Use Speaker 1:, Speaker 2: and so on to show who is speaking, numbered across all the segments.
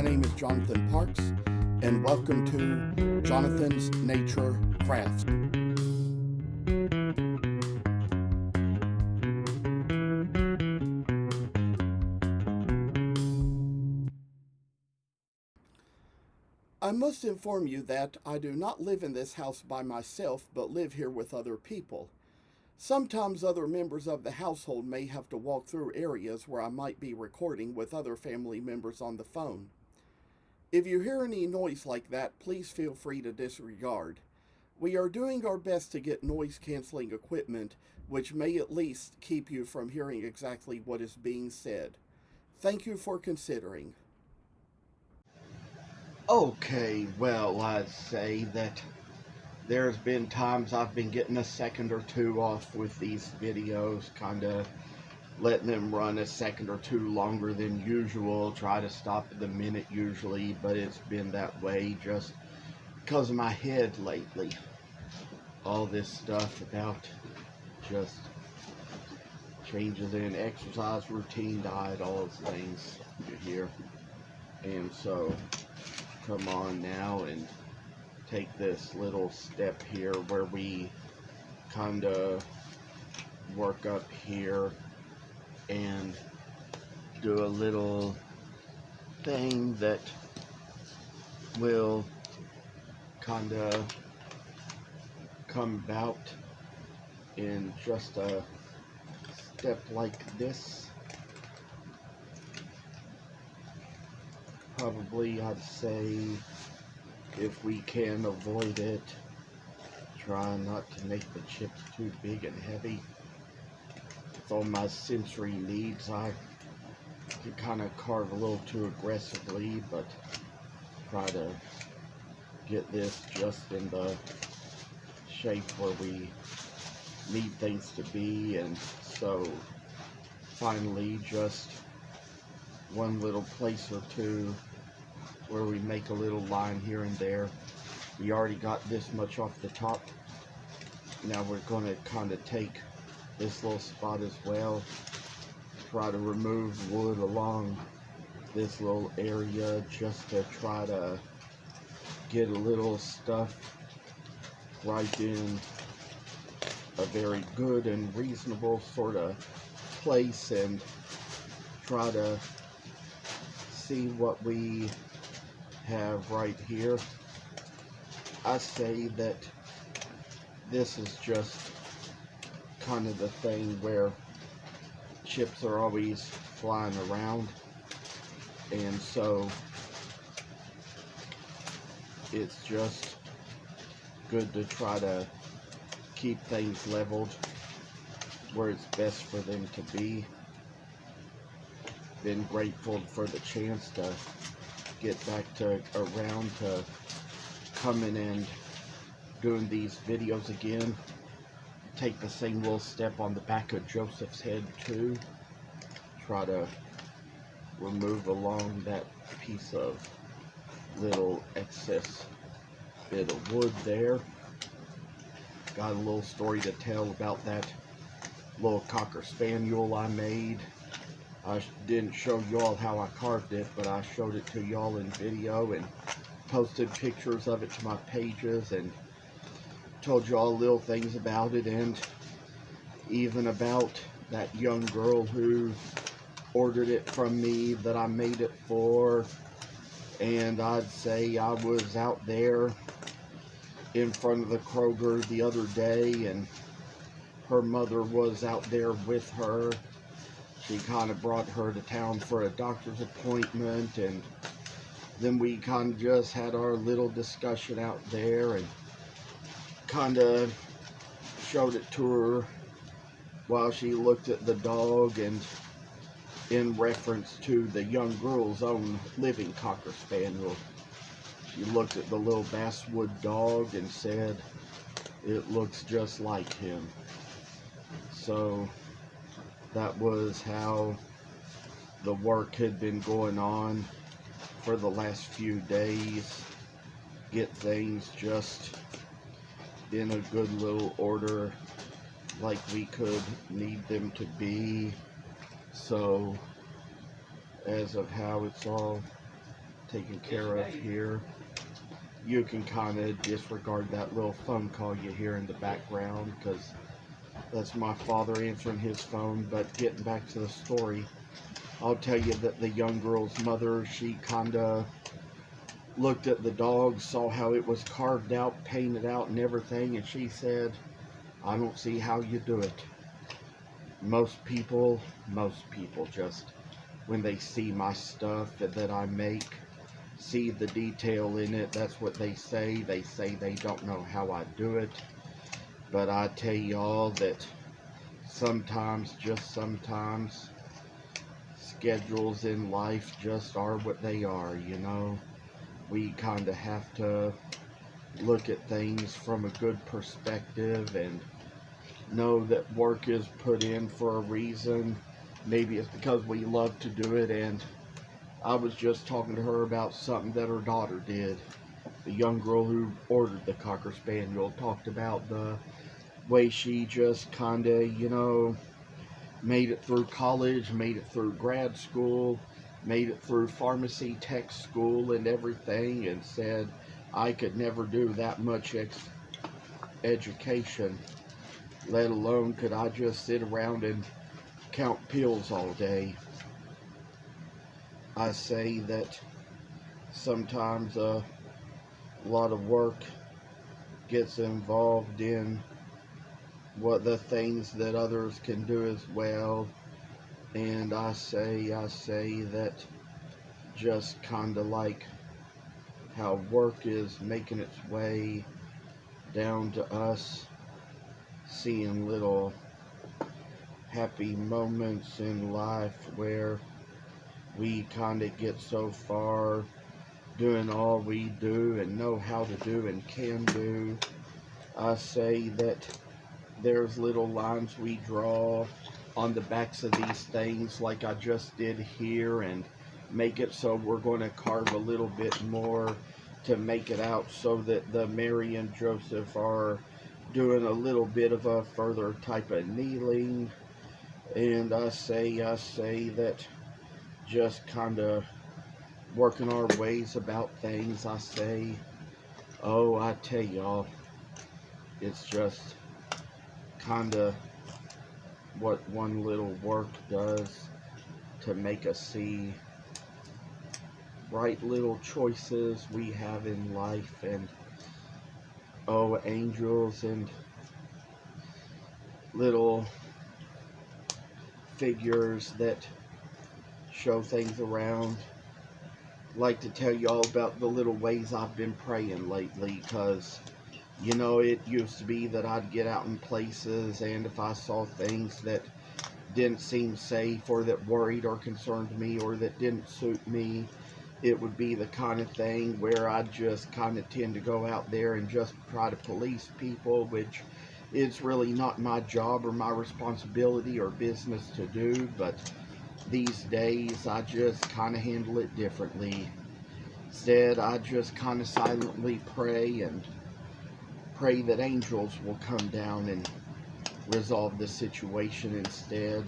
Speaker 1: My name is Jonathan Parks, and welcome to Jonathan's Nature Crafts. I must inform you that I do not live in this house by myself, but live here with other people. Sometimes other members of the household may have to walk through areas where I might be recording with other family members on the phone. If you hear any noise like that, please feel free to disregard. We are doing our best to get noise canceling equipment, which may at least keep you from hearing exactly what is being said. Thank you for considering. Okay, well, I'd say that there's been times I've been getting a second or two off with these videos, kind of letting them run a second or two longer than usual, try to stop at the minute usually, but it's been that way just because of my head lately. All this stuff about just changes in exercise routine, diet, all those things you hear. And so, come on now and take this little step here where we kind of work up here and do a little thing that will kind of come about in just a step like this. Probably I'd say, if we can avoid it, try not to make the chips too big and heavy. With all my sensory needs, I can kind of carve a little too aggressively, but try to get this just in the shape where we need things to be. And so finally, just one little place or two where we make a little line here and there. We already got this much off the top. Now we're going to kind of take this little spot as well, try to remove wood along this little area just to try to get a little stuff right in a very good and reasonable sort of place, and try to see what we have right here. I say that this is just kind of the thing where chips are always flying around, and so it's just good to try to keep things leveled where it's best for them to be. Been grateful for the chance to get back to around to coming and doing these videos again. Take the same little step on the back of Joseph's head too. Try to remove along that piece of little excess bit of wood there. Got a little story to tell about that little Cocker Spaniel I made. I didn't show y'all how I carved it, but I showed it to y'all in video and posted pictures of it to my pages and told y'all little things about it, and even about that young girl who ordered it from me that I made it for. And I'd say I was out there in front of the Kroger the other day, and her mother was out there with her. She kind of brought her to town for a doctor's appointment, and then we kind of just had our little discussion out there and kind of showed it to her while she looked at the dog, and in reference to the young girl's own living Cocker Spaniel. She looked at the little basswood dog and said, "It looks just like him." So that was how the work had been going on for the last few days. Get things just in a good little order like we could need them to be. So as of how it's all taken care of here. You can kind of disregard that little phone call you hear in the background, because that's my father answering his phone. But getting back to the story, I'll tell you that the young girl's mother, she kind of looked at the dog, saw how it was carved out, painted out and everything, and she said, I don't see how you do it. Most people just, when they see my stuff that I make, see the detail in it, that's what they say. They say they don't know how I do it. But I tell y'all that sometimes, just sometimes, schedules in life just are what they are, you know. We kind of have to look at things from a good perspective and know that work is put in for a reason. Maybe it's because we love to do it. And I was just talking to her about something that her daughter did. The young girl who ordered the Cocker Spaniel talked about the way she just kind of, you know, made it through college, made it through grad school, made it through pharmacy tech school and everything, and said, I could never do that much education, let alone could I just sit around and count pills all day. I say that sometimes a lot of work gets involved in what the things that others can do as well. And I say that just kind of like how work is making its way down to us, seeing little happy moments in life where we kind of get so far doing all we do and know how to do and can do. I say that there's little lines we draw on the backs of these things like I just did here, and make it so we're going to carve a little bit more to make it out so that the Mary and Joseph are doing a little bit of a further type of kneeling. And I say that just kind of working our ways about things, I say, oh, I tell y'all, it's just kind of what one little work does to make us see right little choices we have in life, and oh, angels and little figures that show things around. Like to tell y'all about the little ways I've been praying lately, because you know, it used to be that I'd get out in places, and if I saw things that didn't seem safe or that worried or concerned me or that didn't suit me, it would be the kind of thing where I'd just kind of tend to go out there and just try to police people, which is really not my job or my responsibility or business to do. But these days I just kind of handle it differently. Instead, I just kind of silently pray and pray that angels will come down and resolve the situation instead.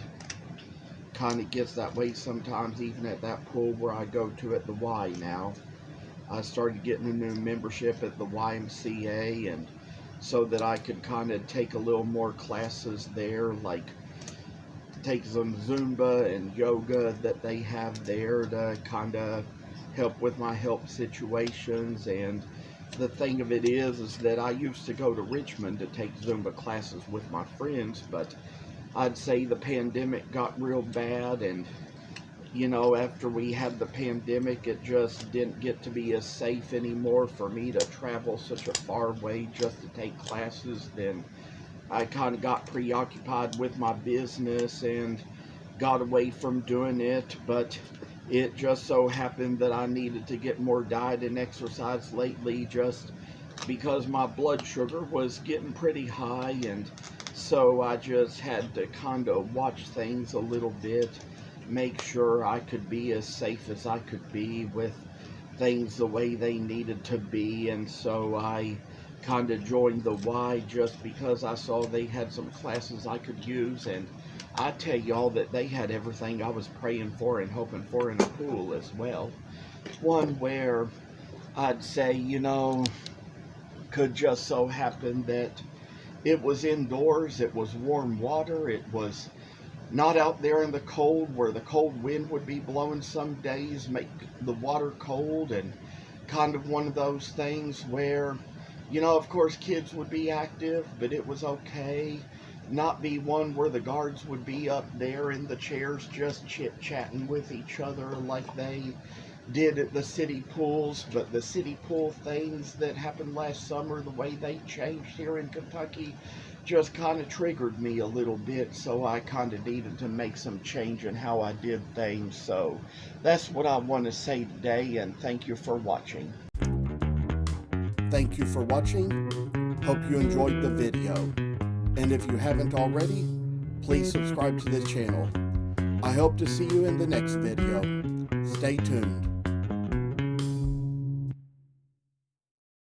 Speaker 1: Kind of gets that way sometimes, even at that pool where I go to at the Y now. I started getting a new membership at the YMCA, and so that I could kind of take a little more classes there, like take some Zumba and yoga that they have there to kind of help with my health situations. And the thing of it is that I used to go to Richmond to take Zumba classes with my friends, but I'd say the pandemic got real bad, and you know, after we had the pandemic, it just didn't get to be as safe anymore for me to travel such a far way just to take classes. Then I kind of got preoccupied with my business and got away from doing it. But it just so happened that I needed to get more diet and exercise lately, just because my blood sugar was getting pretty high, and so I just had to kind of watch things a little bit, make sure I could be as safe as I could be with things the way they needed to be. And so I kind of joined the Y just because I saw they had some classes I could use. And I tell y'all that they had everything I was praying for and hoping for in the pool as well. one where I'd say, could just so happen that it was indoors, it was warm water, it was not out there in the cold where the cold wind would be blowing some days, make the water cold, and kind of one of those things where, of course kids would be active, but it was okay. Not be one where the guards would be up there in the chairs just chit-chatting with each other like they did at the city pools, but the city pool things that happened last summer, the way they changed here in Kentucky, just kind of triggered me a little bit, so I kind of needed to make some change in how I did things. So that's what I want to say today, and thank you for watching. Thank you for watching. Hope you enjoyed the video. And if you haven't already, please subscribe to this channel. I hope to see you in the next video. Stay tuned.